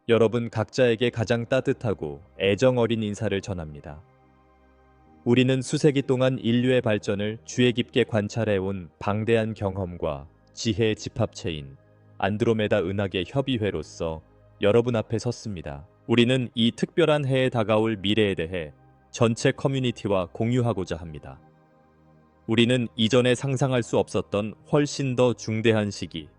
여러분 각자에게 가장 따뜻하고 애정 어린 인사를 전합니다. 우리는 수세기 동안 인류의 발전을 주의 깊게 관찰해온 방대한 경험과 지혜의 집합체인 안드로메다 은하계 협의회로서 여러분 앞에 섰습니다. 우리는 이 특별한 해에 다가올 미래에 대해 전체 커뮤니티와 공유하고자 합니다. 우리는 이전에 상상할 수 없었던 훨씬 더 중대한 시기,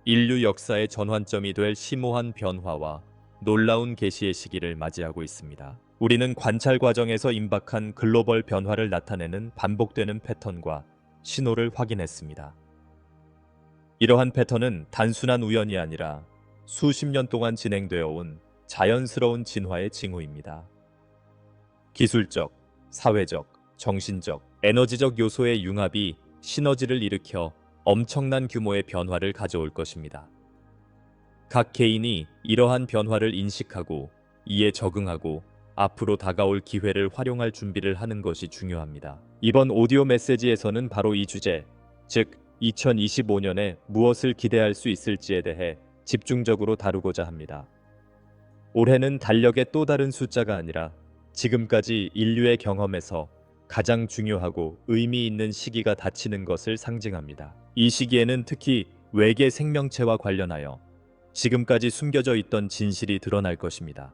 인류 역사의 전환점이 될 심오한 변화와 놀라운 계시의 시기를 맞이하고 있습니다. 우리는 관찰 과정에서 임박한 글로벌 변화를 나타내는 반복되는 패턴과 신호를 확인했습니다. 이러한 패턴은 단순한 우연이 아니라 수십 년 동안 진행되어 온 자연스러운 진화의 징후입니다. 기술적, 사회적, 정신적, 에너지적 요소의 융합이 시너지를 일으켜 엄청난 규모의 변화를 가져올 것입니다. 각 개인이 이러한 변화를 인식하고 이에 적응하고 앞으로 다가올 기회를 활용할 준비를 하는 것이 중요합니다. 이번 오디오 메시지에서는 바로 이 주제, 즉 2025년에 무엇을 기대할 수 있을지에 대해 집중적으로 다루고자 합니다. 올해는 달력의 또 다른 숫자가 아니라 지금까지 인류의 경험에서 가장 중요하고 의미 있는 시기가 닥치는 것을 상징합니다. 이 시기에는 특히 외계 생명체와 관련하여 지금까지 숨겨져 있던 진실이 드러날 것입니다.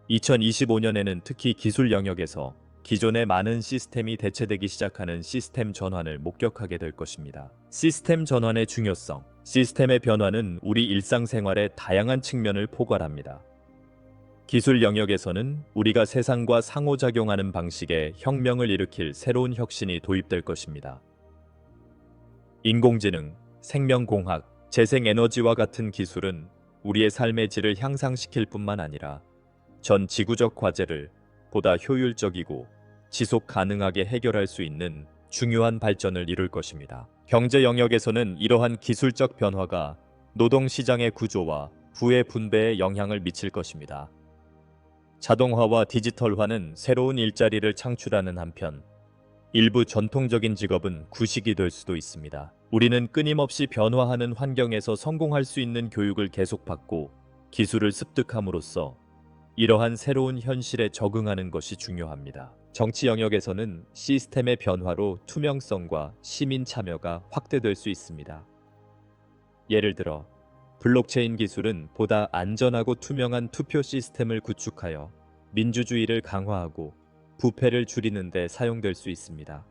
2025년에는 특히 기술 영역에서 기존의 많은 시스템이 대체되기 시작하는 시스템 전환을 목격하게 될 것입니다. 시스템 전환의 중요성, 시스템의 변화는 우리 일상생활의 다양한 측면을 포괄합니다. 기술 영역에서는 우리가 세상과 상호작용하는 방식에 혁명을 일으킬 새로운 혁신이 도입될 것입니다. 인공지능, 생명공학, 재생에너지와 같은 기술은 우리의 삶의 질을 향상시킬 뿐만 아니라 전 지구적 과제를 보다 효율적이고 지속 가능하게 해결할 수 있는 중요한 발전을 이룰 것입니다. 경제 영역에서는 이러한 기술적 변화가 노동시장의 구조와 부의 분배에 영향을 미칠 것입니다. 자동화와 디지털화는 새로운 일자리를 창출하는 한편 일부 전통적인 직업은 구식이 될 수도 있습니다. 우리는 끊임없이 변화하는 환경에서 성공할 수 있는 교육을 계속받고 기술을 습득함으로써 이러한 새로운 현실에 적응하는 것이 중요합니다. 정치 영역에서는 시스템의 변화로 투명성과 시민 참여가 확대될 수 있습니다. 예를 들어 블록체인 기술은 보다 안전하고 투명한 투표 시스템을 구축하여 민주주의를 강화하고 부패를 줄이는 데 사용될 수 있습니다.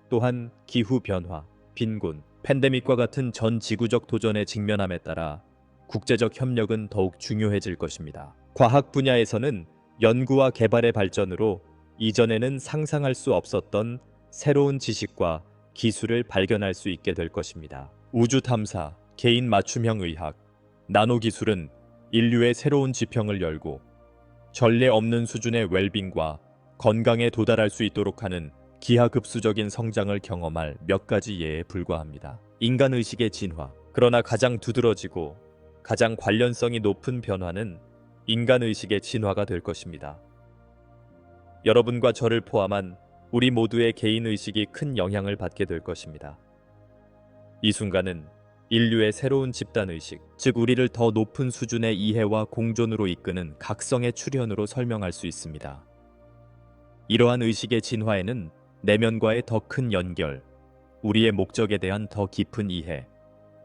또한 기후변화, 빈곤, 팬데믹과 같은 전 지구적 도전에 직면함에 따라 국제적 협력은 더욱 중요해질 것입니다. 과학 분야에서는 연구와 개발의 발전으로 이전에는 상상할 수 없었던 새로운 지식과 기술을 발견할 수 있게 될 것입니다. 우주 탐사, 개인 맞춤형 의학, 나노 기술은 인류의 새로운 지평을 열고 전례 없는 수준의 웰빙과 건강에 도달할 수 있도록 하는 기하급수적인 성장을 경험할 몇 가지 예에 불과합니다. 인간의식의 진화. 그러나 가장 두드러지고 가장 관련성이 높은 변화는 인간의식의 진화가 될 것입니다. 여러분과 저를 포함한 우리 모두의 개인의식이 큰 영향을 받게 될 것입니다. 이 순간은 인류의 새로운 집단의식, 즉 우리를 더 높은 수준의 이해와 공존으로 이끄는 각성의 출현으로 설명할 수 있습니다. 이러한 의식의 진화에는 내면과의 더 큰 연결, 우리의 목적에 대한 더 깊은 이해,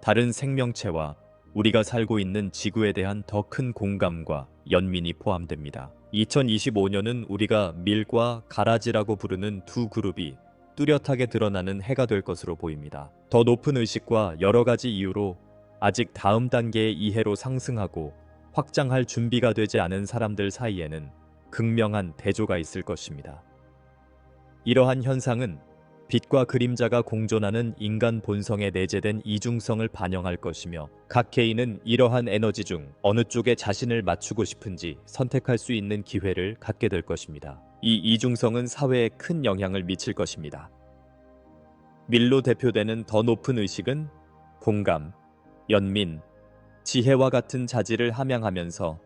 다른 생명체와 우리가 살고 있는 지구에 대한 더 큰 공감과 연민이 포함됩니다. 2025년은 우리가 밀과 가라지라고 부르는 두 그룹이 뚜렷하게 드러나는 해가 될 것으로 보입니다. 더 높은 의식과 여러 가지 이유로 아직 다음 단계의 이해로 상승하고 확장할 준비가 되지 않은 사람들 사이에는 극명한 대조가 있을 것입니다. 이러한 현상은 빛과 그림자가 공존하는 인간 본성에 내재된 이중성을 반영할 것이며 각 개인은 이러한 에너지 중 어느 쪽에 자신을 맞추고 싶은지 선택할 수 있는 기회를 갖게 될 것입니다. 이 이중성은 사회에 큰 영향을 미칠 것입니다. 밀로 대표되는 더 높은 의식은 공감, 연민, 지혜와 같은 자질을 함양하면서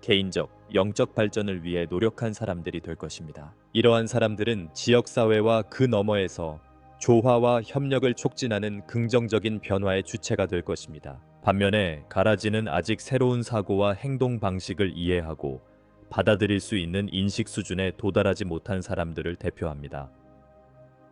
개인적, 영적 발전을 위해 노력한 사람들이 될 것입니다. 이러한 사람들은 지역사회와 그 너머에서 조화와 협력을 촉진하는 긍정적인 변화의 주체가 될 것입니다. 반면에 가라지는 아직 새로운 사고와 행동 방식을 이해하고 받아들일 수 있는 인식 수준에 도달하지 못한 사람들을 대표합니다.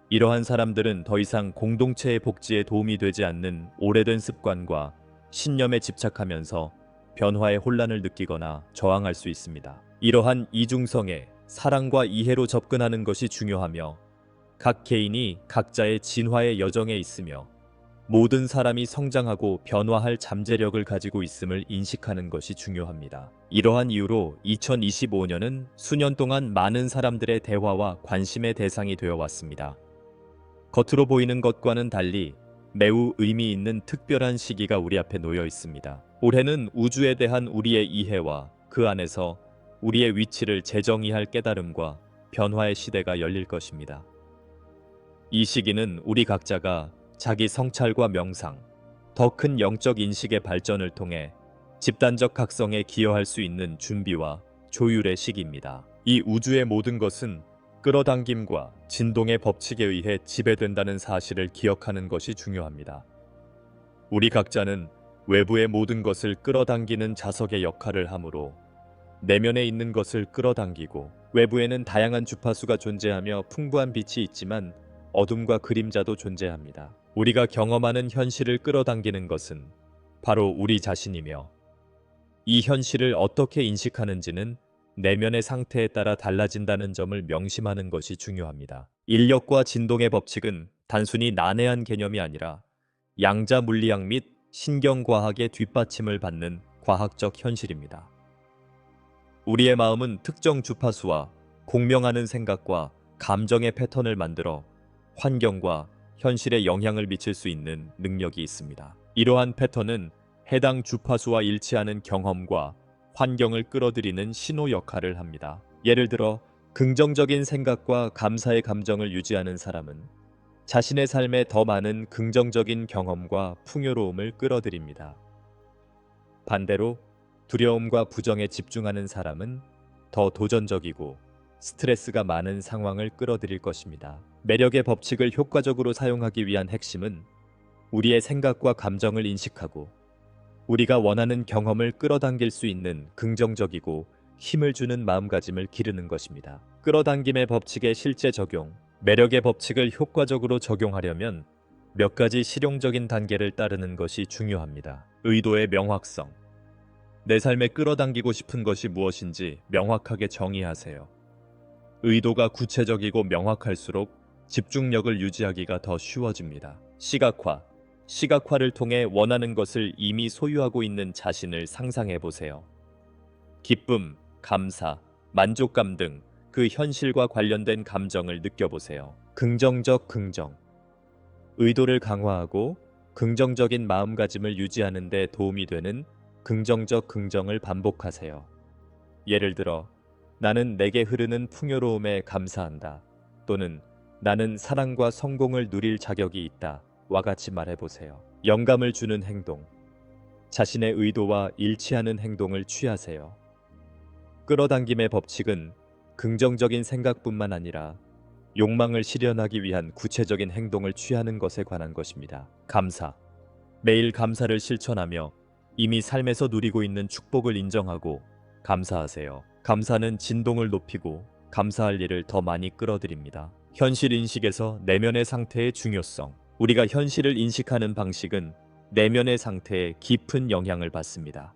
이러한 사람들은 더 이상 공동체의 복지에 도움이 되지 않는 오래된 습관과 신념에 집착하면서 변화의 혼란을 느끼거나 저항할 수 있습니다. 이러한 이중성에 사랑과 이해로 접근하는 것이 중요하며, 각 개인이 각자의 진화의 여정에 있으며 모든 사람이 성장하고 변화할 잠재력을 가지고 있음을 인식하는 것이 중요합니다. 이러한 이유로 2025년은 수년 동안 많은 사람들의 대화와 관심의 대상이 되어 왔습니다. 겉으로 보이는 것과는 달리 매우 의미 있는 특별한 시기가 우리 앞에 놓여 있습니다. 올해는 우주에 대한 우리의 이해와 그 안에서 우리의 위치를 재정의할 깨달음과 변화의 시대가 열릴 것입니다. 이 시기는 우리 각자가 자기 성찰과 명상, 더 큰 영적 인식의 발전을 통해 집단적 각성에 기여할 수 있는 준비와 조율의 시기입니다. 이 우주의 모든 것은 끌어당김과 진동의 법칙에 의해 지배된다는 사실을 기억하는 것이 중요합니다. 우리 각자는 외부의 모든 것을 끌어당기는 자석의 역할을 하므로 내면에 있는 것을 끌어당기고, 외부에는 다양한 주파수가 존재하며 풍부한 빛이 있지만 어둠과 그림자도 존재합니다. 우리가 경험하는 현실을 끌어당기는 것은 바로 우리 자신이며, 이 현실을 어떻게 인식하는지는 내면의 상태에 따라 달라진다는 점을 명심하는 것이 중요합니다. 인력과 진동의 법칙은 단순히 난해한 개념이 아니라 양자 물리학 및 신경과학의 뒷받침을 받는 과학적 현실입니다. 우리의 마음은 특정 주파수와 공명하는 생각과 감정의 패턴을 만들어 환경과 현실에 영향을 미칠 수 있는 능력이 있습니다. 이러한 패턴은 해당 주파수와 일치하는 경험과 환경을 끌어들이는 신호 역할을 합니다. 예를 들어 긍정적인 생각과 감사의 감정을 유지하는 사람은 자신의 삶에 더 많은 긍정적인 경험과 풍요로움을 끌어들입니다. 반대로 두려움과 부정에 집중하는 사람은 더 도전적이고 스트레스가 많은 상황을 끌어들일 것입니다. 매력의 법칙을 효과적으로 사용하기 위한 핵심은 우리의 생각과 감정을 인식하고 우리가 원하는 경험을 끌어당길 수 있는 긍정적이고 힘을 주는 마음가짐을 기르는 것입니다. 끌어당김의 법칙의 실제 적용, 매력의 법칙을 효과적으로 적용하려면 몇 가지 실용적인 단계를 따르는 것이 중요합니다. 의도의 명확성. 내 삶에 끌어당기고 싶은 것이 무엇인지 명확하게 정의하세요. 의도가 구체적이고 명확할수록 집중력을 유지하기가 더 쉬워집니다. 시각화. 시각화를 통해 원하는 것을 이미 소유하고 있는 자신을 상상해 보세요. 기쁨, 감사, 만족감 등 그 현실과 관련된 감정을 느껴보세요. 긍정적 긍정. 의도를 강화하고 긍정적인 마음가짐을 유지하는 데 도움이 되는 긍정적 긍정을 반복하세요. 예를 들어, 나는 내게 흐르는 풍요로움에 감사한다. 또는 나는 사랑과 성공을 누릴 자격이 있다. 와 같이 말해보세요. 영감을 주는 행동. 자신의 의도와 일치하는 행동을 취하세요. 끌어당김의 법칙은 긍정적인 생각뿐만 아니라 욕망을 실현하기 위한 구체적인 행동을 취하는 것에 관한 것입니다. 감사. 매일 감사를 실천하며 이미 삶에서 누리고 있는 축복을 인정하고 감사하세요. 감사는 진동을 높이고 감사할 일을 더 많이 끌어들입니다. 현실 인식에서 내면의 상태의 중요성. 우리가 현실을 인식하는 방식은 내면의 상태에 깊은 영향을 받습니다.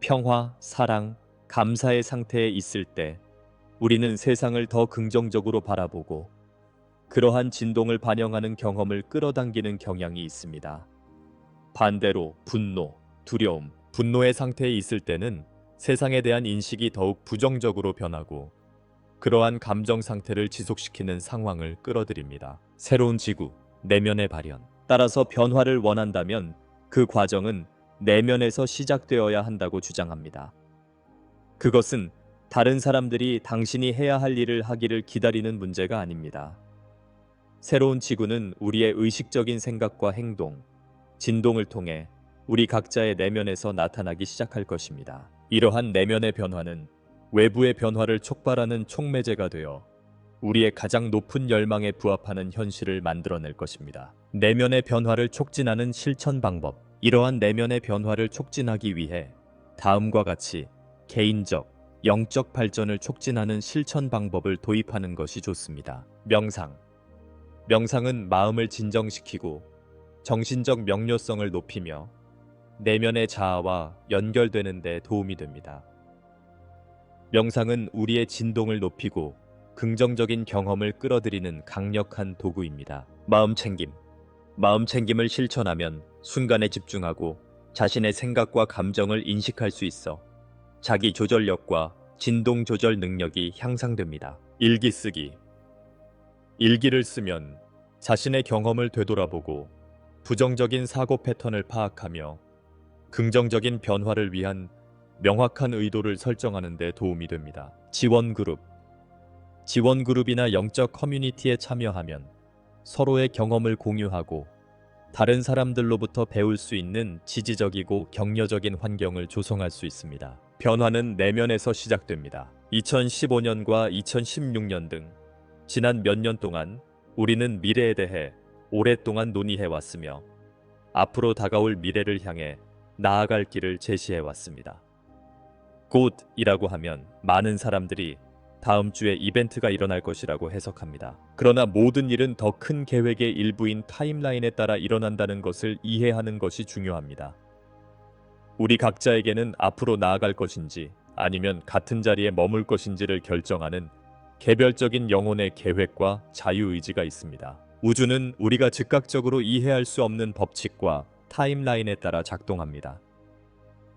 평화, 사랑, 감사의 상태에 있을 때 우리는 세상을 더 긍정적으로 바라보고 그러한 진동을 반영하는 경험을 끌어당기는 경향이 있습니다. 반대로 분노, 두려움, 분노의 상태에 있을 때는 세상에 대한 인식이 더욱 부정적으로 변하고 그러한 감정 상태를 지속시키는 상황을 끌어들입니다. 새로운 지구, 내면의 발현. 따라서 변화를 원한다면 그 과정은 내면에서 시작되어야 한다고 주장합니다. 그것은 다른 사람들이 당신이 해야 할 일을 하기를 기다리는 문제가 아닙니다. 새로운 지구는 우리의 의식적인 생각과 행동, 진동을 통해 우리 각자의 내면에서 나타나기 시작할 것입니다. 이러한 내면의 변화는 외부의 변화를 촉발하는 촉매제가 되어 우리의 가장 높은 열망에 부합하는 현실을 만들어낼 것입니다. 내면의 변화를 촉진하는 실천 방법. 이러한 내면의 변화를 촉진하기 위해 다음과 같이 개인적, 영적 발전을 촉진하는 실천 방법을 도입하는 것이 좋습니다. 명상. 명상은 마음을 진정시키고 정신적 명료성을 높이며 내면의 자아와 연결되는 데 도움이 됩니다. 명상은 우리의 진동을 높이고 긍정적인 경험을 끌어들이는 강력한 도구입니다. 마음챙김. 마음챙김을 실천하면 순간에 집중하고 자신의 생각과 감정을 인식할 수 있어 자기 조절력과 진동 조절 능력이 향상됩니다. 일기 쓰기. 일기를 쓰면 자신의 경험을 되돌아보고 부정적인 사고 패턴을 파악하며 긍정적인 변화를 위한 명확한 의도를 설정하는 데 도움이 됩니다. 지원그룹. 지원그룹이나 영적 커뮤니티에 참여하면 서로의 경험을 공유하고 다른 사람들로부터 배울 수 있는 지지적이고 격려적인 환경을 조성할 수 있습니다. 변화는 내면에서 시작됩니다. 2015년과 2016년 등 지난 몇 년 동안 우리는 미래에 대해 오랫동안 논의해 왔으며 앞으로 다가올 미래를 향해 나아갈 길을 제시해 왔습니다. 곧이라고 하면 많은 사람들이 다음 주에 이벤트가 일어날 것이라고 해석합니다. 그러나 모든 일은 더 큰 계획의 일부인 타임라인에 따라 일어난다는 것을 이해하는 것이 중요합니다. 우리 각자에게는 앞으로 나아갈 것인지 아니면 같은 자리에 머물 것인지를 결정하는 개별적인 영혼의 계획과 자유의지가 있습니다. 우주는 우리가 즉각적으로 이해할 수 없는 법칙과 타임라인에 따라 작동합니다.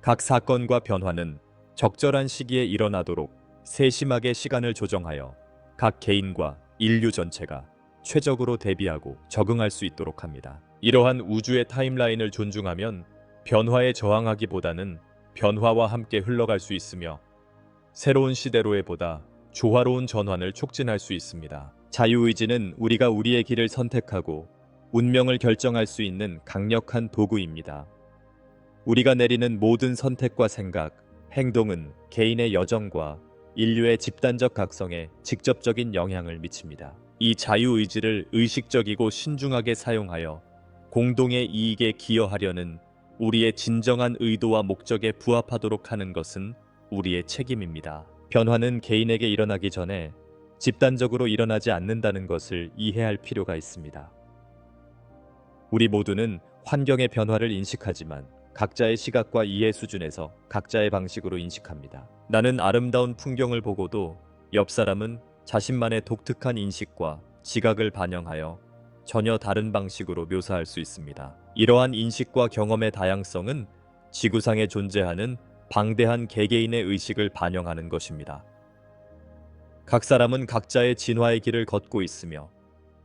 각 사건과 변화는 적절한 시기에 일어나도록 세심하게 시간을 조정하여 각 개인과 인류 전체가 최적으로 대비하고 적응할 수 있도록 합니다. 이러한 우주의 타임라인을 존중하면 변화에 저항하기보다는 변화와 함께 흘러갈 수 있으며 새로운 시대로의 보다 조화로운 전환을 촉진할 수 있습니다. 자유의지는 우리가 우리의 길을 선택하고 운명을 결정할 수 있는 강력한 도구입니다. 우리가 내리는 모든 선택과 생각, 행동은 개인의 여정과 인류의 집단적 각성에 직접적인 영향을 미칩니다. 이 자유의지를 의식적이고 신중하게 사용하여 공동의 이익에 기여하려는 우리의 진정한 의도와 목적에 부합하도록 하는 것은 우리의 책임입니다. 변화는 개인에게 일어나기 전에 집단적으로 일어나지 않는다는 것을 이해할 필요가 있습니다. 우리 모두는 환경의 변화를 인식하지만 각자의 시각과 이해 수준에서 각자의 방식으로 인식합니다. 나는 아름다운 풍경을 보고도 옆 사람은 자신만의 독특한 인식과 지각을 반영하여 전혀 다른 방식으로 묘사할 수 있습니다. 이러한 인식과 경험의 다양성은 지구상에 존재하는 방대한 개개인의 의식을 반영하는 것입니다. 각 사람은 각자의 진화의 길을 걷고 있으며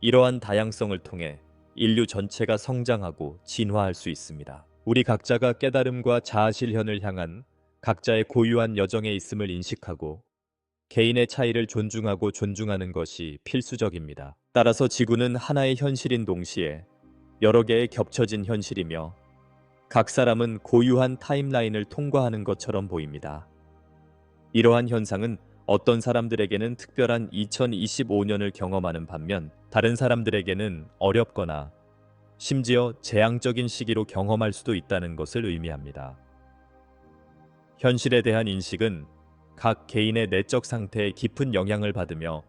이러한 다양성을 통해 인류 전체가 성장하고 진화할 수 있습니다. 우리 각자가 깨달음과 자아실현을 향한 각자의 고유한 여정에 있음을 인식하고 개인의 차이를 존중하고 존중하는 것이 필수적입니다. 따라서 지구는 하나의 현실인 동시에 여러 개의 겹쳐진 현실이며 각 사람은 고유한 타임라인을 통과하는 것처럼 보입니다. 이러한 현상은 어떤 사람들에게는 특별한 2025년을 경험하는 반면 다른 사람들에게는 어렵거나 심지어 재앙적인 시기로 경험할 수도 있다는 것을 의미합니다. 현실에 대한 인식은 각 개인의 내적 상태에 깊은 영향을 받으며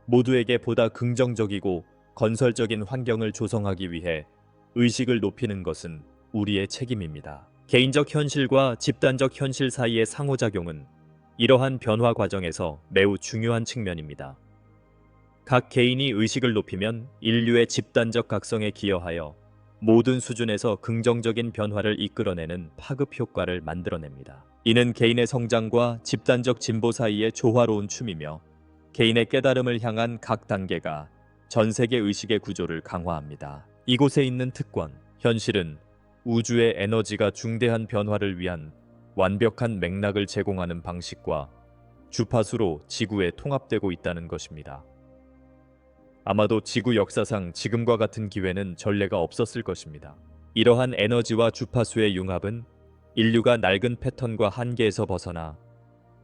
모두에게 보다 긍정적이고 건설적인 환경을 조성하기 위해 의식을 높이는 것은 우리의 책임입니다. 개인적 현실과 집단적 현실 사이의 상호작용은 이러한 변화 과정에서 매우 중요한 측면입니다. 각 개인이 의식을 높이면 인류의 집단적 각성에 기여하여 모든 수준에서 긍정적인 변화를 이끌어내는 파급 효과를 만들어냅니다. 이는 개인의 성장과 집단적 진보 사이의 조화로운 춤이며 개인의 깨달음을 향한 각 단계가 전 세계 의식의 구조를 강화합니다. 이곳에 있는 특권, 현실은 우주의 에너지가 중대한 변화를 위한 완벽한 맥락을 제공하는 방식과 주파수로 지구에 통합되고 있다는 것입니다. 아마도 지구 역사상 지금과 같은 기회는 전례가 없었을 것입니다. 이러한 에너지와 주파수의 융합은 인류가 낡은 패턴과 한계에서 벗어나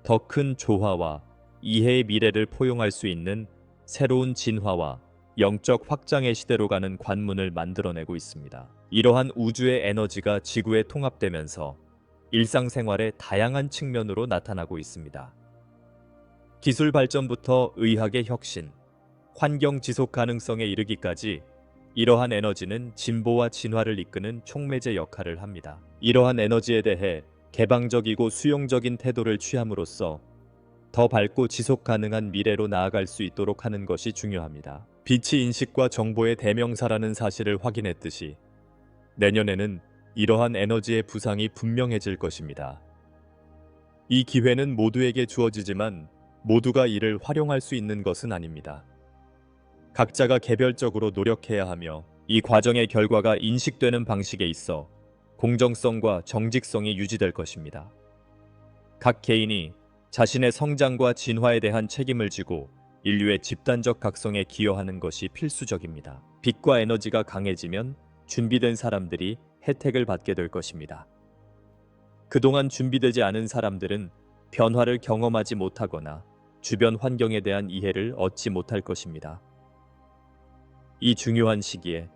더 큰 조화와 이해의 미래를 포용할 수 있는 새로운 진화와 영적 확장의 시대로 가는 관문을 만들어내고 있습니다. 이러한 우주의 에너지가 지구에 통합되면서 일상생활의 다양한 측면으로 나타나고 있습니다. 기술 발전부터 의학의 혁신, 환경 지속 가능성에 이르기까지 이러한 에너지는 진보와 진화를 이끄는 촉매제 역할을 합니다. 이러한 에너지에 대해 개방적이고 수용적인 태도를 취함으로써 더 밝고 지속 가능한 미래로 나아갈 수 있도록 하는 것이 중요합니다. 빛이 인식과 정보의 대명사라는 사실을 확인했듯이 내년에는 이러한 에너지의 부상이 분명해질 것입니다. 이 기회는 모두에게 주어지지만 모두가 이를 활용할 수 있는 것은 아닙니다. 각자가 개별적으로 노력해야 하며 이 과정의 결과가 인식되는 방식에 있어 공정성과 정직성이 유지될 것입니다. 각 개인이 자신의 성장과 진화에 대한 책임을 지고 인류의 집단적 각성에 기여하는 것이 필수적입니다. 빛과 에너지가 강해지면 준비된 사람들이 혜택을 받게 될 것입니다. 그동안 준비되지 않은 사람들은 변화를 경험하지 못하거나 주변 환경에 대한 이해를 얻지 못할 것입니다. 이 중요한 시기에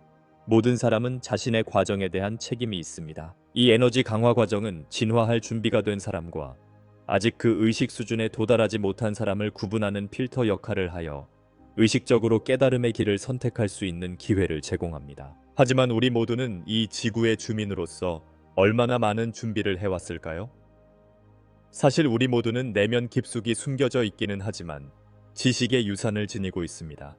모든 사람은 자신의 과정에 대한 책임이 있습니다. 이 에너지 강화 과정은 진화할 준비가 된 사람과 아직 그 의식 수준에 도달하지 못한 사람을 구분하는 필터 역할을 하여 의식적으로 깨달음의 길을 선택할 수 있는 기회를 제공합니다. 하지만 우리 모두는 이 지구의 주민으로서 얼마나 많은 준비를 해왔을까요? 사실 우리 모두는 내면 깊숙이 숨겨져 있기는 하지만 지식의 유산을 지니고 있습니다.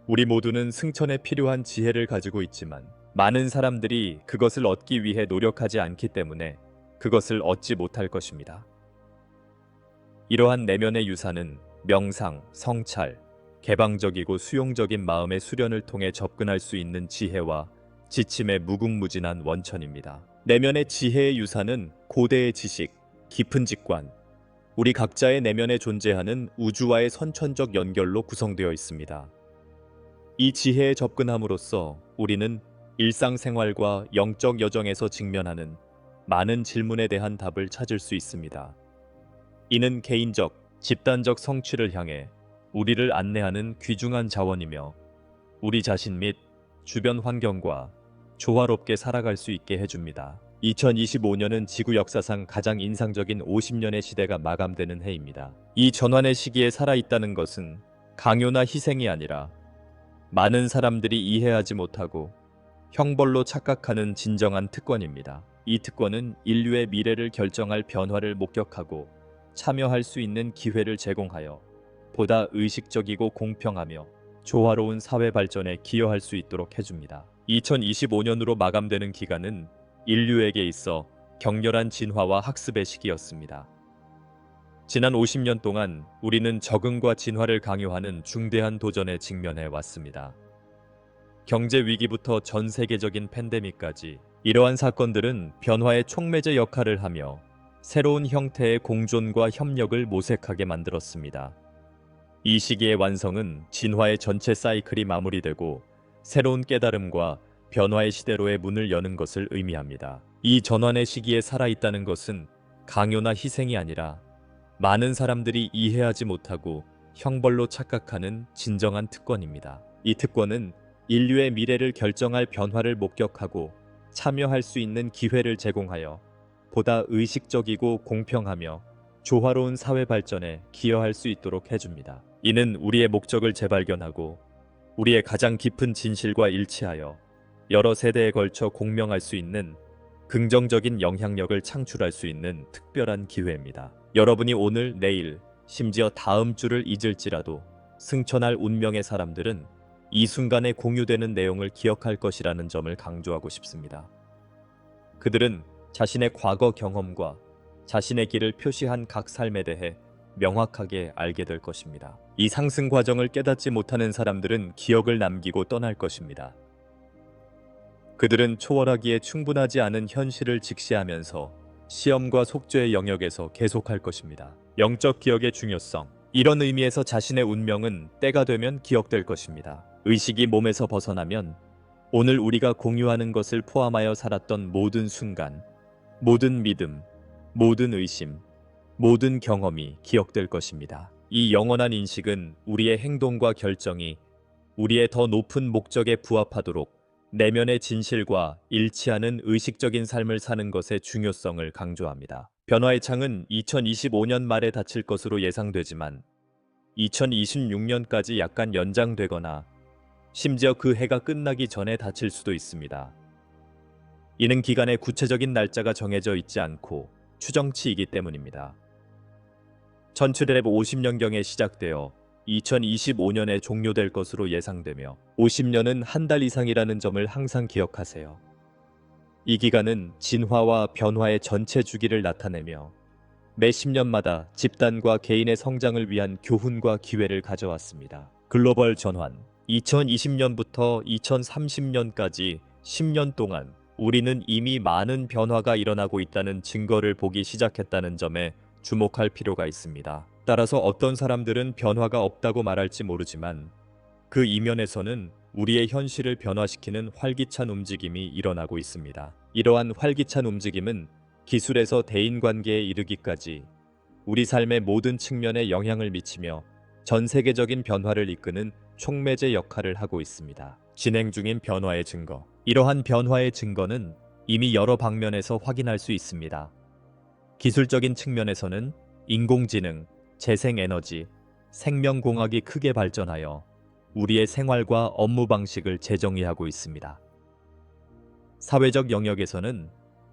우리 모두는 승천에 필요한 지혜를 가지고 있지만 많은 사람들이 그것을 얻기 위해 노력하지 않기 때문에 그것을 얻지 못할 것입니다. 이러한 내면의 유산은 명상, 성찰, 개방적이고 수용적인 마음의 수련을 통해 접근할 수 있는 지혜와 지침의 무궁무진한 원천입니다. 내면의 지혜의 유산은 고대의 지식, 깊은 직관, 우리 각자의 내면에 존재하는 우주와의 선천적 연결로 구성되어 있습니다. 이 지혜에 접근함으로써 우리는 일상생활과 영적 여정에서 직면하는 많은 질문에 대한 답을 찾을 수 있습니다. 이는 개인적, 집단적 성취를 향해 우리를 안내하는 귀중한 자원이며 우리 자신 및 주변 환경과 조화롭게 살아갈 수 있게 해줍니다. 2025년은 지구 역사상 가장 인상적인 50년의 시대가 마감되는 해입니다. 이 전환의 시기에 살아있다는 것은 강요나 희생이 아니라 많은 사람들이 이해하지 못하고 형벌로 착각하는 진정한 특권입니다. 이 특권은 인류의 미래를 결정할 변화를 목격하고 참여할 수 있는 기회를 제공하여 보다 의식적이고 공평하며 조화로운 사회 발전에 기여할 수 있도록 해줍니다. 2025년으로 마감되는 기간은 인류에게 있어 격렬한 진화와 학습의 시기였습니다. 지난 50년 동안 우리는 적응과 진화를 강요하는 중대한 도전에 직면해 왔습니다. 경제 위기부터 전 세계적인 팬데믹까지 이러한 사건들은 변화의 촉매제 역할을 하며 새로운 형태의 공존과 협력을 모색하게 만들었습니다. 이 시기의 완성은 진화의 전체 사이클이 마무리되고 새로운 깨달음과 변화의 시대로의 문을 여는 것을 의미합니다. 이 전환의 시기에 살아있다는 것은 강요나 희생이 아니라 많은 사람들이 이해하지 못하고 형벌로 착각하는 진정한 특권입니다. 이 특권은 인류의 미래를 결정할 변화를 목격하고 참여할 수 있는 기회를 제공하여 보다 의식적이고 공평하며 조화로운 사회 발전에 기여할 수 있도록 해줍니다. 이는 우리의 목적을 재발견하고 우리의 가장 깊은 진실과 일치하여 여러 세대에 걸쳐 공명할 수 있는 긍정적인 영향력을 창출할 수 있는 특별한 기회입니다. 여러분이 오늘, 내일, 심지어 다음 주를 잊을지라도 승천할 운명의 사람들은 이 순간에 공유되는 내용을 기억할 것이라는 점을 강조하고 싶습니다. 그들은 자신의 과거 경험과 자신의 길을 표시한 각 삶에 대해 명확하게 알게 될 것입니다. 이 상승 과정을 깨닫지 못하는 사람들은 기억을 남기고 떠날 것입니다. 그들은 초월하기에 충분하지 않은 현실을 직시하면서 시험과 속죄의 영역에서 계속할 것입니다. 영적 기억의 중요성. 이런 의미에서 자신의 운명은 때가 되면 기억될 것입니다. 의식이 몸에서 벗어나면 오늘 우리가 공유하는 것을 포함하여 살았던 모든 순간, 모든 믿음, 모든 의심, 모든 경험이 기억될 것입니다. 이 영원한 인식은 우리의 행동과 결정이 우리의 더 높은 목적에 부합하도록 내면의 진실과 일치하는 의식적인 삶을 사는 것의 중요성을 강조합니다. 변화의 창은 2025년 말에 닫힐 것으로 예상되지만 2026년까지 약간 연장되거나 심지어 그 해가 끝나기 전에 닫힐 수도 있습니다. 이는 기간의 구체적인 날짜가 정해져 있지 않고 추정치이기 때문입니다. 1750년경에 시작되어 2025년에 종료될 것으로 예상되며 50년은 한 달 이상이라는 점을 항상 기억하세요. 이 기간은 진화와 변화의 전체 주기를 나타내며 매 10년마다 집단과 개인의 성장을 위한 교훈과 기회를 가져왔습니다. 글로벌 전환 2020년부터 2030년까지 10년 동안 우리는 이미 많은 변화가 일어나고 있다는 증거를 보기 시작했다는 점에 주목할 필요가 있습니다. 따라서 어떤 사람들은 변화가 없다고 말할지 모르지만 그 이면에서는 우리의 현실을 변화시키는 활기찬 움직임이 일어나고 있습니다. 이러한 활기찬 움직임은 기술에서 대인관계에 이르기까지 우리 삶의 모든 측면에 영향을 미치며 전 세계적인 변화를 이끄는 촉매제 역할을 하고 있습니다. 진행 중인 변화의 증거. 이러한 변화의 증거는 이미 여러 방면에서 확인할 수 있습니다. 기술적인 측면에서는 인공지능, 재생에너지, 생명공학이 크게 발전하여 우리의 생활과 업무 방식을 재정의하고 있습니다. 사회적 영역에서는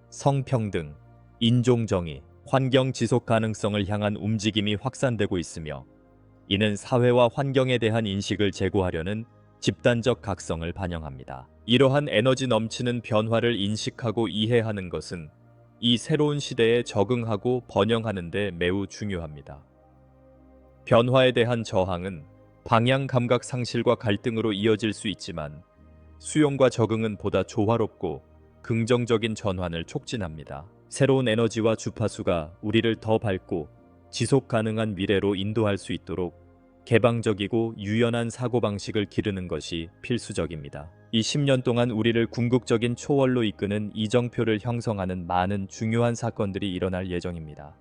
성평등, 인종정의, 환경 지속 가능성을 향한 움직임이 확산되고 있으며 이는 사회와 환경에 대한 인식을 제고하려는 집단적 각성을 반영합니다. 이러한 에너지 넘치는 변화를 인식하고 이해하는 것은 이 새로운 시대에 적응하고 번영하는 데 매우 중요합니다. 변화에 대한 저항은 방향 감각 상실과 갈등으로 이어질 수 있지만 수용과 적응은 보다 조화롭고 긍정적인 전환을 촉진합니다. 새로운 에너지와 주파수가 우리를 더 밝고 지속 가능한 미래로 인도할 수 있도록 개방적이고 유연한 사고방식을 기르는 것이 필수적입니다. 이 10년 동안 우리를 궁극적인 초월로 이끄는 이정표를 형성하는 많은 중요한 사건들이 일어날 예정입니다.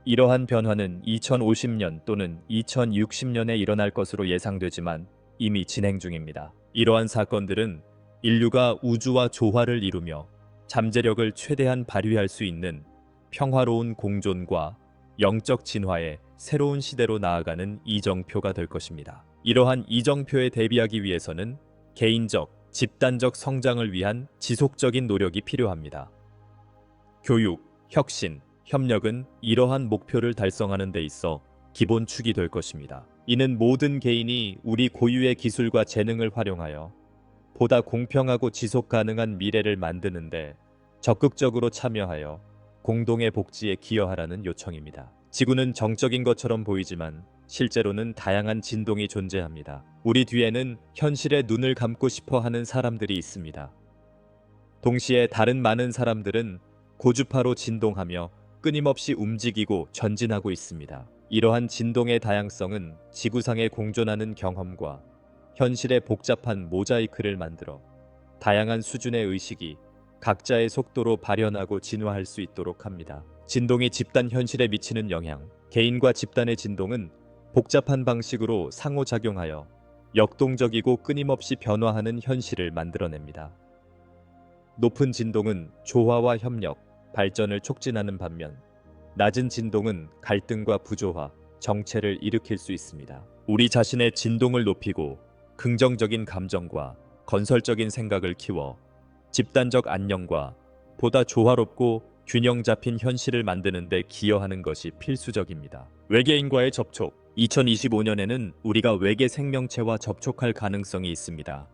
이러한 변화는 2050년 또는 2060년에 일어날 것으로 예상되지만 이미 진행 중입니다. 이러한 사건들은 인류가 우주와 조화를 이루며 잠재력을 최대한 발휘할 수 있는 평화로운 공존과 영적 진화의 새로운 시대로 나아가는 이정표가 될 것입니다. 이러한 이정표에 대비하기 위해서는 개인적, 집단적 성장을 위한 지속적인 노력이 필요합니다. 교육, 혁신, 협력은 이러한 목표를 달성하는 데 있어 기본축이 될 것입니다. 이는 모든 개인이 우리 고유의 기술과 재능을 활용하여 보다 공평하고 지속 가능한 미래를 만드는데 적극적으로 참여하여 공동의 복지에 기여하라는 요청입니다. 지구는 정적인 것처럼 보이지만 실제로는 다양한 진동이 존재합니다. 우리 뒤에는 현실에 눈을 감고 싶어 하는 사람들이 있습니다. 동시에 다른 많은 사람들은 고주파로 진동하며 끊임없이 움직이고 전진하고 있습니다. 이러한 진동의 다양성은 지구상에 공존하는 경험과 현실의 복잡한 모자이크를 만들어 다양한 수준의 의식이 각자의 속도로 발현하고 진화할 수 있도록 합니다. 진동이 집단 현실에 미치는 영향. 개인과 집단의 진동은 복잡한 방식으로 상호작용하여 역동적이고 끊임없이 변화하는 현실을 만들어냅니다. 높은 진동은 조화와 협력, 발전을 촉진하는 반면 낮은 진동은 갈등과 부조화, 정체를 일으킬 수 있습니다. 우리 자신의 진동을 높이고 긍정적인 감정과 건설적인 생각을 키워 집단적 안녕과 보다 조화롭고 균형 잡힌 현실을 만드는 데 기여하는 것이 필수적입니다. 외계인과의 접촉. 2025년에는 우리가 외계 생명체와 접촉할 가능성이 있습니다.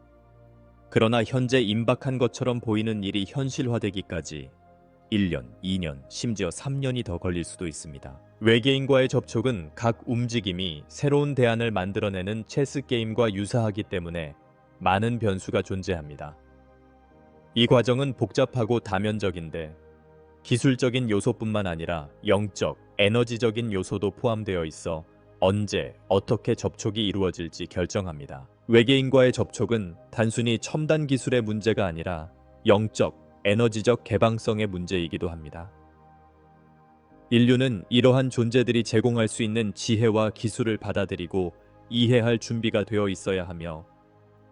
그러나 현재 임박한 것처럼 보이는 일이 현실화되기까지 1년, 2년, 심지어 3년이 더 걸릴 수도 있습니다. 외계인과의 접촉은 각 움직임이 새로운 대안을 만들어내는 체스 게임과 유사하기 때문에 많은 변수가 존재합니다. 이 과정은 복잡하고 다면적인데 기술적인 요소뿐만 아니라 영적, 에너지적인 요소도 포함되어 있어 언제, 어떻게 접촉이 이루어질지 결정합니다. 외계인과의 접촉은 단순히 첨단 기술의 문제가 아니라 영적, 에너지적 개방성의 문제이기도 합니다. 인류는 이러한 존재들이 제공할 수 있는 지혜와 기술을 받아들이고 이해할 준비가 되어 있어야 하며,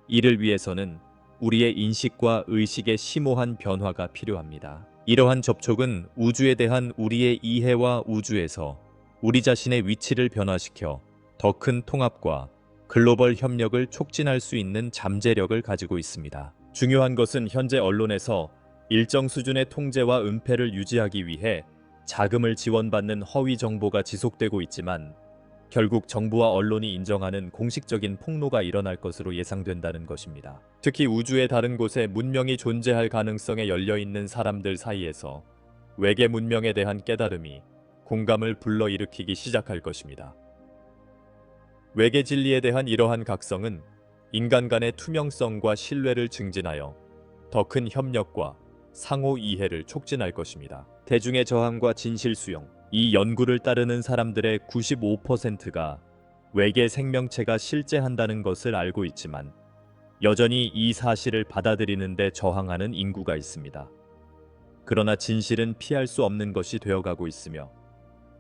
이를 위해서는 우리의 인식과 의식의 심오한 변화가 필요합니다. 이러한 접촉은 우주에 대한 우리의 이해와 우주에서 우리 자신의 위치를 변화시켜 더 큰 통합과 글로벌 협력을 촉진할 수 있는 잠재력을 가지고 있습니다. 중요한 것은 현재 언론에서 일정 수준의 통제와 은폐를 유지하기 위해 자금을 지원받는 허위 정보가 지속되고 있지만, 결국 정부와 언론이 인정하는 공식적인 폭로가 일어날 것으로 예상된다는 것입니다. 특히 우주의 다른 곳에 문명이 존재할 가능성에 열려있는 사람들 사이에서 외계 문명에 대한 깨달음이 공감을 불러일으키기 시작할 것입니다. 외계 진리에 대한 이러한 각성은 인간 간의 투명성과 신뢰를 증진하여 더 큰 협력과 상호 이해를 촉진할 것입니다. 대중의 저항과 진실 수용, 이 연구를 따르는 사람들의 95%가 외계 생명체가 실제한다는 것을 알고 있지만, 여전히 이 사실을 받아들이는 데 저항하는 인구가 있습니다. 그러나 진실은 피할 수 없는 것이 되어가고 있으며,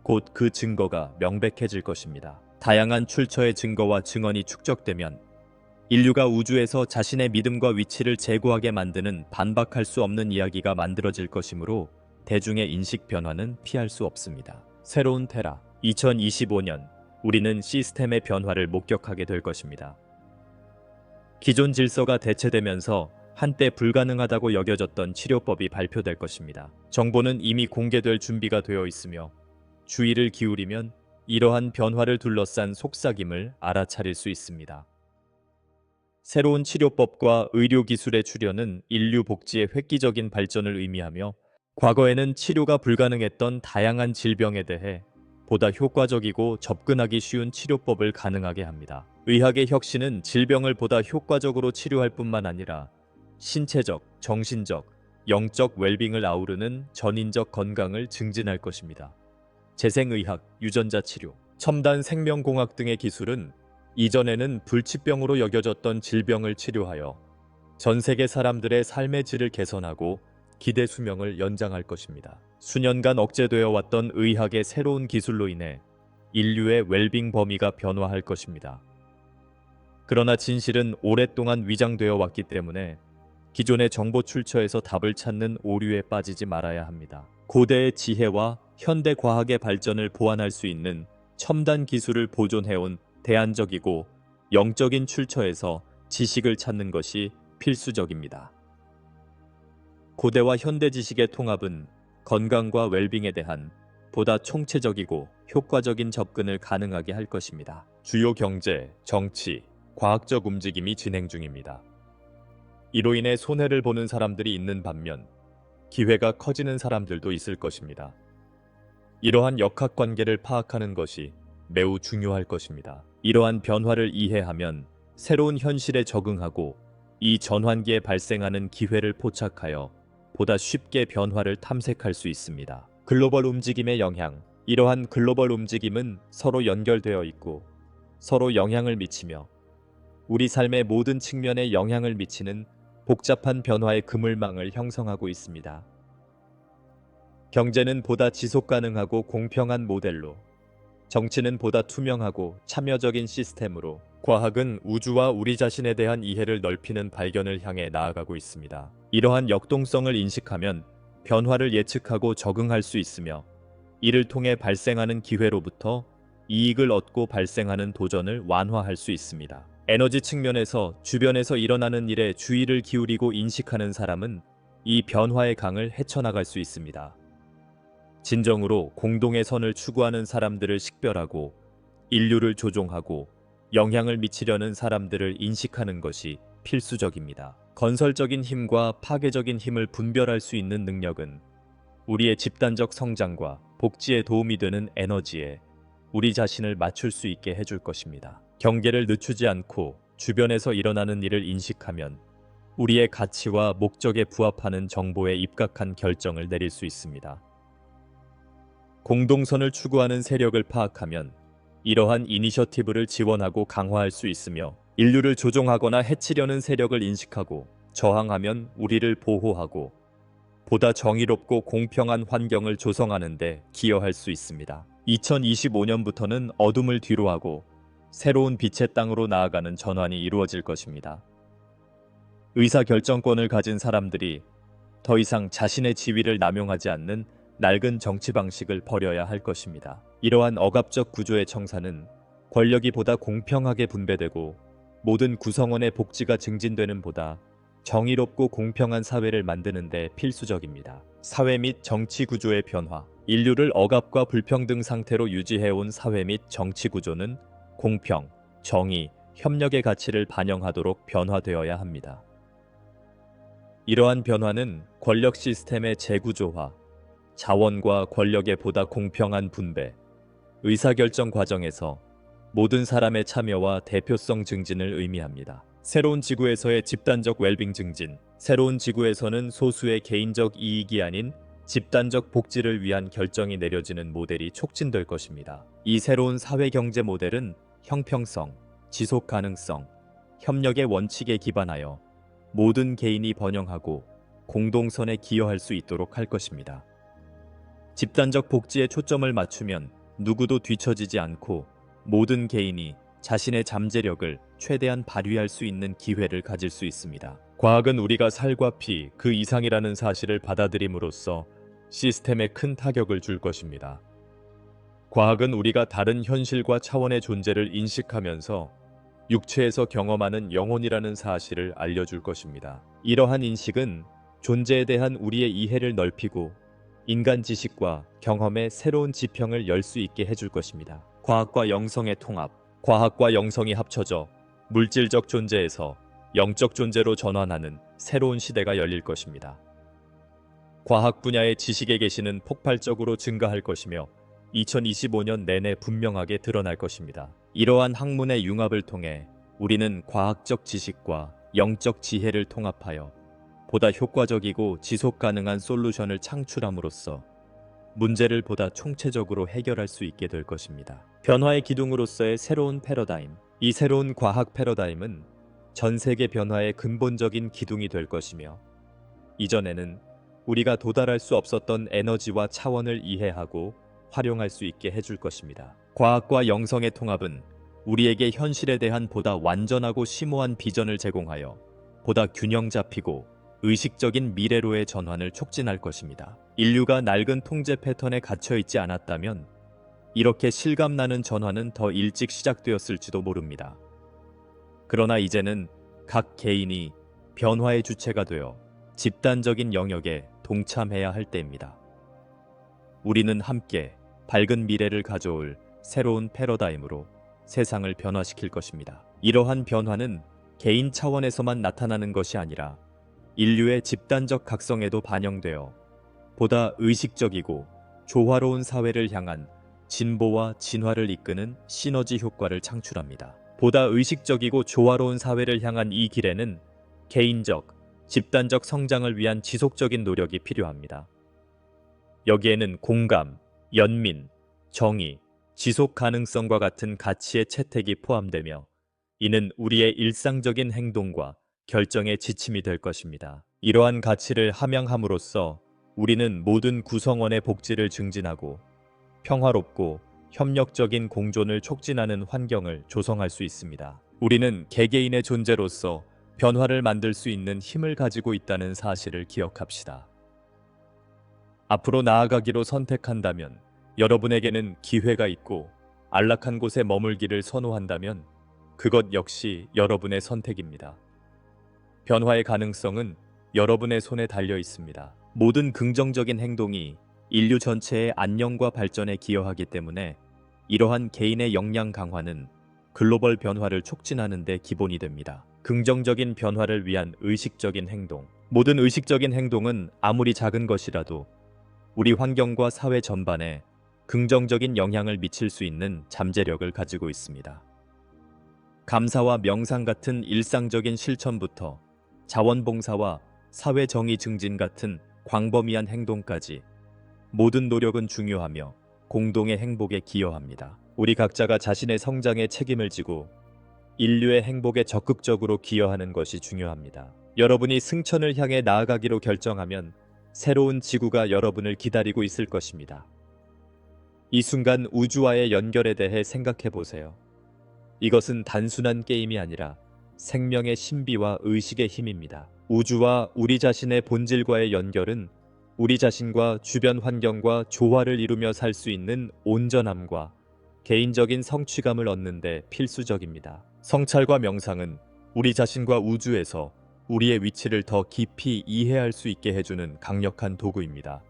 곧 그 증거가 명백해질 것입니다. 다양한 출처의 증거와 증언이 축적되면 인류가 우주에서 자신의 믿음과 위치를 제고하게 만드는 반박할 수 없는 이야기가 만들어질 것이므로 대중의 인식 변화는 피할 수 없습니다. 새로운 테라 2025년, 우리는 시스템의 변화를 목격하게 될 것입니다. 기존 질서가 대체되면서 한때 불가능하다고 여겨졌던 치료법이 발표될 것입니다. 정보는 이미 공개될 준비가 되어 있으며, 주의를 기울이면 이러한 변화를 둘러싼 속삭임을 알아차릴 수 있습니다. 새로운 치료법과 의료기술의 출현은 인류 복지의 획기적인 발전을 의미하며, 과거에는 치료가 불가능했던 다양한 질병에 대해 보다 효과적이고 접근하기 쉬운 치료법을 가능하게 합니다. 의학의 혁신은 질병을 보다 효과적으로 치료할 뿐만 아니라 신체적, 정신적, 영적 웰빙을 아우르는 전인적 건강을 증진할 것입니다. 재생의학, 유전자 치료, 첨단 생명공학 등의 기술은 이전에는 불치병으로 여겨졌던 질병을 치료하여 전 세계 사람들의 삶의 질을 개선하고 기대 수명을 연장할 것입니다. 수년간 억제되어 왔던 의학의 새로운 기술로 인해 인류의 웰빙 범위가 변화할 것입니다. 그러나 진실은 오랫동안 위장되어 왔기 때문에 기존의 정보 출처에서 답을 찾는 오류에 빠지지 말아야 합니다. 고대의 지혜와 현대 과학의 발전을 보완할 수 있는 첨단 기술을 보존해온 대안적이고 영적인 출처에서 지식을 찾는 것이 필수적입니다. 고대와 현대 지식의 통합은 건강과 웰빙에 대한 보다 총체적이고 효과적인 접근을 가능하게 할 것입니다. 주요 경제, 정치, 과학적 움직임이 진행 중입니다. 이로 인해 손해를 보는 사람들이 있는 반면 기회가 커지는 사람들도 있을 것입니다. 이러한 역학관계를 파악하는 것이 매우 중요할 것입니다. 이러한 변화를 이해하면 새로운 현실에 적응하고 이 전환기에 발생하는 기회를 포착하여 보다 쉽게 변화를 탐색할 수 있습니다. 글로벌 움직임의 영향. 이러한 글로벌 움직임은 서로 연결되어 있고 서로 영향을 미치며 우리 삶의 모든 측면에 영향을 미치는 복잡한 변화의 그물망을 형성하고 있습니다. 경제는 보다 지속 가능하고 공평한 모델로, 정치는 보다 투명하고 참여적인 시스템으로, 과학은 우주와 우리 자신에 대한 이해를 넓히는 발견을 향해 나아가고 있습니다. 이러한 역동성을 인식하면 변화를 예측하고 적응할 수 있으며, 이를 통해 발생하는 기회로부터 이익을 얻고 발생하는 도전을 완화할 수 있습니다. 에너지 측면에서 주변에서 일어나는 일에 주의를 기울이고 인식하는 사람은 이 변화의 강을 헤쳐나갈 수 있습니다. 진정으로 공동의 선을 추구하는 사람들을 식별하고 인류를 조종하고 영향을 미치려는 사람들을 인식하는 것이 필수적입니다. 건설적인 힘과 파괴적인 힘을 분별할 수 있는 능력은 우리의 집단적 성장과 복지에 도움이 되는 에너지에 우리 자신을 맞출 수 있게 해줄 것입니다. 경계를 늦추지 않고 주변에서 일어나는 일을 인식하면 우리의 가치와 목적에 부합하는 정보에 입각한 결정을 내릴 수 있습니다. 공동선을 추구하는 세력을 파악하면 이러한 이니셔티브를 지원하고 강화할 수 있으며, 인류를 조종하거나 해치려는 세력을 인식하고 저항하면 우리를 보호하고 보다 정의롭고 공평한 환경을 조성하는 데 기여할 수 있습니다. 2025년부터는 어둠을 뒤로하고 새로운 빛의 땅으로 나아가는 전환이 이루어질 것입니다. 의사결정권을 가진 사람들이 더 이상 자신의 지위를 남용하지 않는 낡은 정치 방식을 버려야 할 것입니다. 이러한 억압적 구조의 청산은 권력이 보다 공평하게 분배되고 모든 구성원의 복지가 증진되는 보다 정의롭고 공평한 사회를 만드는 데 필수적입니다. 사회 및 정치 구조의 변화. 인류를 억압과 불평등 상태로 유지해온 사회 및 정치 구조는 공평, 정의, 협력의 가치를 반영하도록 변화되어야 합니다. 이러한 변화는 권력 시스템의 재구조화, 자원과 권력의 보다 공평한 분배, 의사결정 과정에서 모든 사람의 참여와 대표성 증진을 의미합니다. 새로운 지구에서의 집단적 웰빙 증진. 새로운 지구에서는 소수의 개인적 이익이 아닌 집단적 복지를 위한 결정이 내려지는 모델이 촉진될 것입니다. 이 새로운 사회경제 모델은 형평성, 지속 가능성, 협력의 원칙에 기반하여 모든 개인이 번영하고 공동선에 기여할 수 있도록 할 것입니다. 집단적 복지에 초점을 맞추면 누구도 뒤처지지 않고 모든 개인이 자신의 잠재력을 최대한 발휘할 수 있는 기회를 가질 수 있습니다. 과학은 우리가 살과 피, 그 이상이라는 사실을 받아들임으로써 시스템에 큰 타격을 줄 것입니다. 과학은 우리가 다른 현실과 차원의 존재를 인식하면서 육체에서 경험하는 영혼이라는 사실을 알려줄 것입니다. 이러한 인식은 존재에 대한 우리의 이해를 넓히고 인간 지식과 경험의 새로운 지평을 열 수 있게 해줄 것입니다. 과학과 영성의 통합. 과학과 영성이 합쳐져 물질적 존재에서 영적 존재로 전환하는 새로운 시대가 열릴 것입니다. 과학 분야의 지식의 계시는 폭발적으로 증가할 것이며 2025년 내내 분명하게 드러날 것입니다. 이러한 학문의 융합을 통해 우리는 과학적 지식과 영적 지혜를 통합하여 보다 효과적이고 지속 가능한 솔루션을 창출함으로써 문제를 보다 총체적으로 해결할 수 있게 될 것입니다. 변화의 기둥으로서의 새로운 패러다임. 이 새로운 과학 패러다임은 전 세계 변화의 근본적인 기둥이 될 것이며 이전에는 우리가 도달할 수 없었던 에너지와 차원을 이해하고 활용할 수 있게 해줄 것입니다. 과학과 영성의 통합은 우리에게 현실에 대한 보다 완전하고 심오한 비전을 제공하여 보다 균형 잡히고 의식적인 미래로의 전환을 촉진할 것입니다. 인류가 낡은 통제 패턴에 갇혀 있지 않았다면 이렇게 실감나는 전환은 더 일찍 시작되었을지도 모릅니다. 그러나 이제는 각 개인이 변화의 주체가 되어 집단적인 영역에 동참해야 할 때입니다. 우리는 함께 밝은 미래를 가져올 새로운 패러다임으로 세상을 변화시킬 것입니다. 이러한 변화는 개인 차원에서만 나타나는 것이 아니라 인류의 집단적 각성에도 반영되어 보다 의식적이고 조화로운 사회를 향한 진보와 진화를 이끄는 시너지 효과를 창출합니다. 보다 의식적이고 조화로운 사회를 향한 이 길에는 개인적, 집단적 성장을 위한 지속적인 노력이 필요합니다. 여기에는 공감, 연민, 정의, 지속 가능성과 같은 가치의 채택이 포함되며 이는 우리의 일상적인 행동과 결정의 지침이 될 것입니다. 이러한 가치를 함양함으로써 우리는 모든 구성원의 복지를 증진하고 평화롭고 협력적인 공존을 촉진하는 환경을 조성할 수 있습니다. 우리는 개개인의 존재로서 변화를 만들 수 있는 힘을 가지고 있다는 사실을 기억합시다. 앞으로 나아가기로 선택한다면 여러분에게는 기회가 있고 안락한 곳에 머물기를 선호한다면 그것 역시 여러분의 선택입니다. 변화의 가능성은 여러분의 손에 달려 있습니다. 모든 긍정적인 행동이 인류 전체의 안녕과 발전에 기여하기 때문에 이러한 개인의 역량 강화는 글로벌 변화를 촉진하는 데 기본이 됩니다. 긍정적인 변화를 위한 의식적인 행동. 모든 의식적인 행동은 아무리 작은 것이라도 우리 환경과 사회 전반에 긍정적인 영향을 미칠 수 있는 잠재력을 가지고 있습니다. 감사와 명상 같은 일상적인 실천부터 자원봉사와 사회정의 증진 같은 광범위한 행동까지 모든 노력은 중요하며 공동의 행복에 기여합니다. 우리 각자가 자신의 성장에 책임을 지고 인류의 행복에 적극적으로 기여하는 것이 중요합니다. 여러분이 승천을 향해 나아가기로 결정하면 새로운 지구가 여러분을 기다리고 있을 것입니다. 이 순간 우주와의 연결에 대해 생각해 보세요. 이것은 단순한 게임이 아니라 생명의 신비와 의식의 힘입니다. 우주와 우리 자신의 본질과의 연결은 우리 자신과 주변 환경과 조화를 이루며 살 수 있는 온전함과 개인적인 성취감을 얻는 데 필수적입니다. 성찰과 명상은 우리 자신과 우주에서 우리의 위치를 더 깊이 이해할 수 있게 해주는 강력한 도구입니다.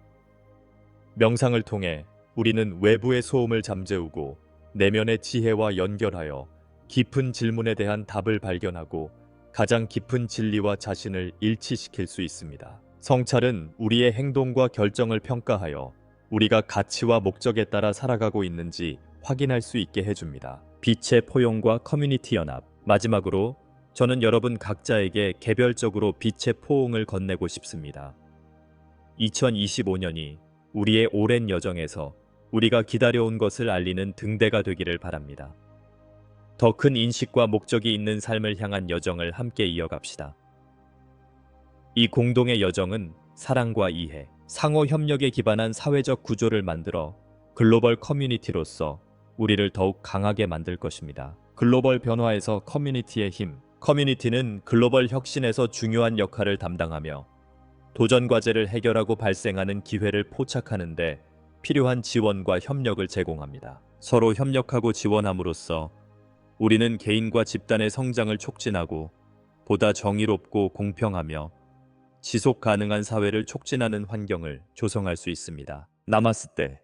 명상을 통해 우리는 외부의 소음을 잠재우고 내면의 지혜와 연결하여 깊은 질문에 대한 답을 발견하고 가장 깊은 진리와 자신을 일치시킬 수 있습니다. 성찰은 우리의 행동과 결정을 평가하여 우리가 가치와 목적에 따라 살아가고 있는지 확인할 수 있게 해줍니다. 빛의 포용과 커뮤니티 연합. 마지막으로 저는 여러분 각자에게 개별적으로 빛의 포옹을 건네고 싶습니다. 2025년이 우리의 오랜 여정에서 우리가 기다려온 것을 알리는 등대가 되기를 바랍니다. 더 큰 인식과 목적이 있는 삶을 향한 여정을 함께 이어갑시다. 이 공동의 여정은 사랑과 이해, 상호 협력에 기반한 사회적 구조를 만들어 글로벌 커뮤니티로서 우리를 더욱 강하게 만들 것입니다. 글로벌 변화에서 커뮤니티의 힘. 커뮤니티는 글로벌 혁신에서 중요한 역할을 담당하며 도전 과제를 해결하고 발생하는 기회를 포착하는 데 필요한 지원과 협력을 제공합니다. 서로 협력하고 지원함으로써 우리는 개인과 집단의 성장을 촉진하고 보다 정의롭고 공평하며 지속 가능한 사회를 촉진하는 환경을 조성할 수 있습니다. 나마스테.